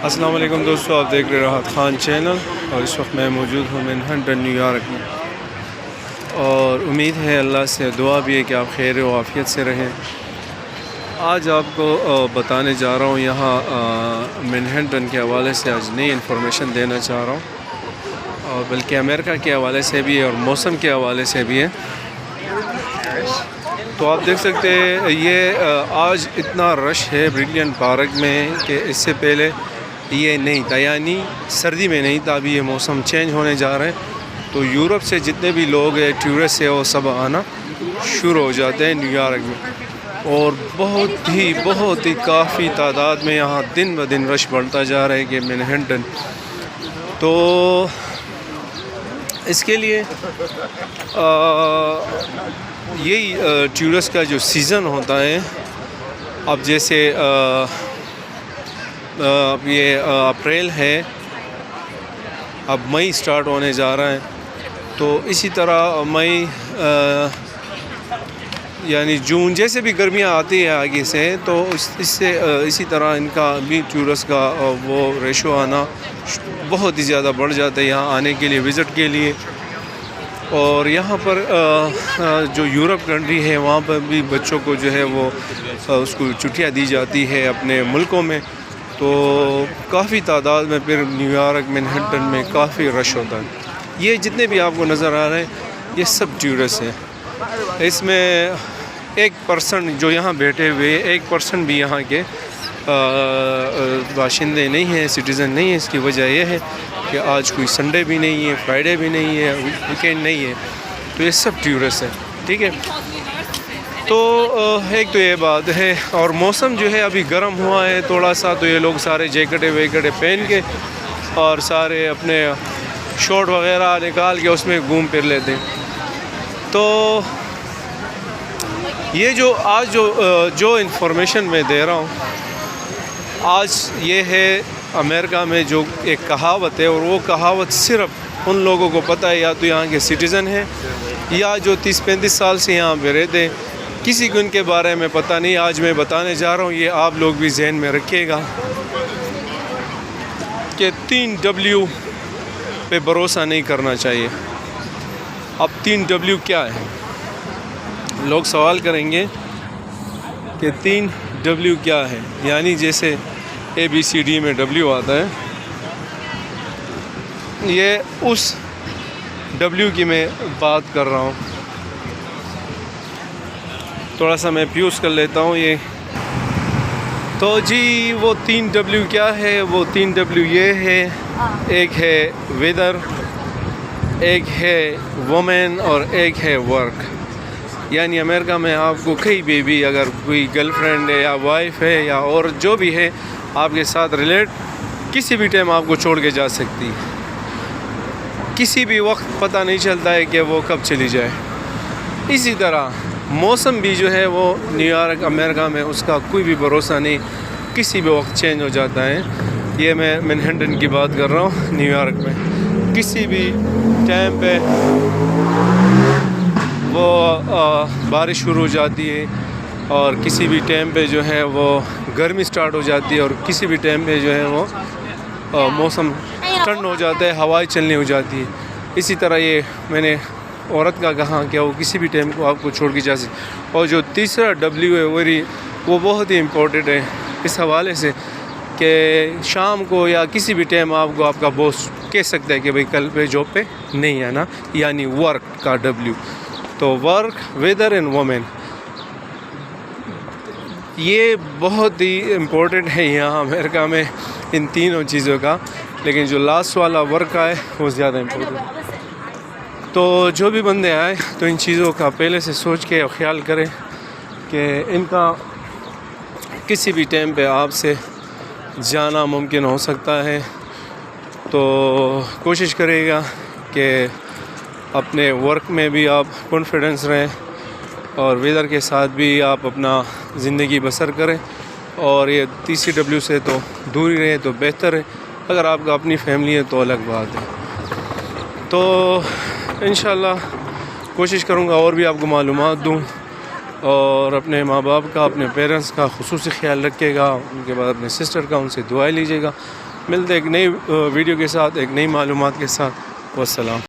السلام علیکم دوستو، آپ دیکھ رہے راحت خان چینل اور اس وقت میں موجود ہوں مینہٹن نیو یارک میں، اور امید ہے اللہ سے دعا بھی ہے کہ آپ خیر و عافیت سے رہیں۔ آج آپ کو بتانے جا رہا ہوں یہاں مینہٹن کے حوالے سے آج نئی انفارمیشن دینا چاہ رہا ہوں، اور بلکہ امریکہ کے حوالے سے بھی ہے اور موسم کے حوالے سے بھی ہے۔ تو آپ دیکھ سکتے ہیں یہ آج اتنا رش ہے برلین پارک میں کہ اس سے پہلے یہ نہیں تھا، یعنی سردی میں نہیں تھا۔ ابھی یہ موسم چینج ہونے جا رہا ہے، تو یورپ سے جتنے بھی لوگ ہیں ٹورسٹ ہیں وہ سب آنا شروع ہو جاتے ہیں نیو یارک میں، اور بہت ہی کافی تعداد میں یہاں دن بہ دن رش بڑھتا جا رہا ہے کہ مینہٹن۔ تو اس کے لیے یہی ٹورسٹ کا جو سیزن ہوتا ہے، اب جیسے اب یہ اپریل ہے، اب مئی سٹارٹ ہونے جا رہا ہے، تو اسی طرح مئی یعنی جون جیسے بھی گرمیاں آتی ہے آگے سے، تو اس سے اسی طرح ان کا بھی ٹورسٹ کا وہ ریشو آنا بہت ہی زیادہ بڑھ جاتا ہے یہاں آنے کے لیے، وزٹ کے لیے۔ اور یہاں پر جو یورپ کنٹری ہے وہاں پر بھی بچوں کو جو ہے وہ اس کو چھٹیاں دی جاتی ہے اپنے ملکوں میں، تو کافی تعداد میں پھر نیو یارک مینہٹن میں کافی رش ہوتا ہے۔ یہ جتنے بھی آپ کو نظر آ رہے ہیں یہ سب ٹورسٹ ہیں، اس میں 1% جو یہاں بیٹھے ہوئے 1% بھی یہاں کے باشندے نہیں ہیں، سٹیزن نہیں ہیں۔ اس کی وجہ یہ ہے کہ آج کوئی سنڈے بھی نہیں ہے، فرائیڈے بھی نہیں ہے، ویکینڈ نہیں ہے، تو یہ سب ٹورسٹ ہیں، ٹھیک ہے۔ تو ایک تو یہ بات ہے، اور موسم جو ہے ابھی گرم ہوا ہے تھوڑا سا، تو یہ لوگ سارے جیکٹیں ویکٹیں پہن کے اور سارے اپنے شورٹ وغیرہ نکال کے اس میں گھوم پھر لیتے ہیں۔ تو یہ جو آج جو انفارمیشن میں دے رہا ہوں آج، یہ ہے امریکہ میں جو ایک کہاوت ہے، اور وہ کہاوت صرف ان لوگوں کو پتہ ہے یا تو یہاں کے سٹیزن ہیں یا جو 30-35 سال سے یہاں پہ رہتے ہیں، کسی کو ان کے بارے میں پتہ نہیں۔ آج میں بتانے جا رہا ہوں، یہ آپ لوگ بھی ذہن میں رکھیے گا کہ 3W پہ بھروسہ نہیں کرنا چاہیے۔ اب 3W کیا ہے؟ لوگ سوال کریں گے کہ 3W کیا ہے، یعنی جیسے ABCD میں W آتا ہے، یہ اس W کی میں بات کر رہا ہوں۔ تھوڑا سا میں پیوز کر لیتا ہوں یہ۔ تو جی وہ 3W کیا ہے؟ وہ 3W یہ ہے، ایک ہے ویدر، ایک ہے وومن، اور ایک ہے ورک۔ یعنی امریکہ میں آپ کو کہیں بھی اگر کوئی گرل فرینڈ ہے یا وائف ہے یا اور جو بھی ہے آپ کے ساتھ ریلیٹ، کسی بھی ٹائم آپ کو چھوڑ کے جا سکتی ہے، کسی بھی وقت پتہ نہیں چلتا ہے کہ وہ کب چلی جائے۔ اسی طرح موسم بھی جو ہے وہ نیو یارک امریکہ میں اس کا کوئی بھی بھروسہ نہیں، کسی بھی وقت چینج ہو جاتا ہے۔ یہ میں مینہٹن کی بات کر رہا ہوں، نیو یارک میں کسی بھی ٹائم پہ وہ بارش شروع ہو جاتی ہے، اور کسی بھی ٹائم پہ جو ہے وہ گرمی سٹارٹ ہو جاتی ہے، اور کسی بھی ٹائم پہ جو ہے وہ موسم ٹھنڈ ہو جاتا ہے، ہوائیں چلنے ہو جاتی ہے۔ اسی طرح یہ میں نے عورت کا کہا کہ وہ کسی بھی ٹائم کو آپ کو چھوڑ کے جا سکتی۔ اور جو تیسرا W ہے وہ بہت ہی امپورٹنٹ ہے اس حوالے سے کہ شام کو یا کسی بھی ٹائم آپ کو آپ کا باس کہہ سکتا ہے کہ بھائی کل پہ جاب پہ نہیں آنا، یعنی ورک کا W۔ تو ورک، ویدر اینڈ وومن، یہ بہت ہی امپورٹنٹ ہے یہاں امریکہ میں ان تینوں چیزوں کا، لیکن جو لاسٹ والا ورک کا ہے وہ زیادہ امپورٹنٹ ہے۔ تو جو بھی بندے آئے تو ان چیزوں کا پہلے سے سوچ کے خیال کریں کہ ان کا کسی بھی ٹائم پہ آپ سے جانا ممکن ہو سکتا ہے، تو کوشش کرے گا کہ اپنے ورک میں بھی آپ کانفیڈنس رہیں، اور ویدر کے ساتھ بھی آپ اپنا زندگی بسر کریں، اور یہ تیسری W سے تو دور ہی رہے تو بہتر ہے۔ اگر آپ کا اپنی فیملی ہے تو الگ بات ہے۔ تو انشاءاللہ کوشش کروں گا اور بھی آپ کو معلومات دوں، اور اپنے ماں باپ کا، اپنے پیرنٹس کا خصوصی خیال رکھیے گا، ان کے بعد اپنے سسٹر کا، ان سے دعائیں لیجیے گا۔ ملتے ایک نئی ویڈیو کے ساتھ، ایک نئی معلومات کے ساتھ. والسلام.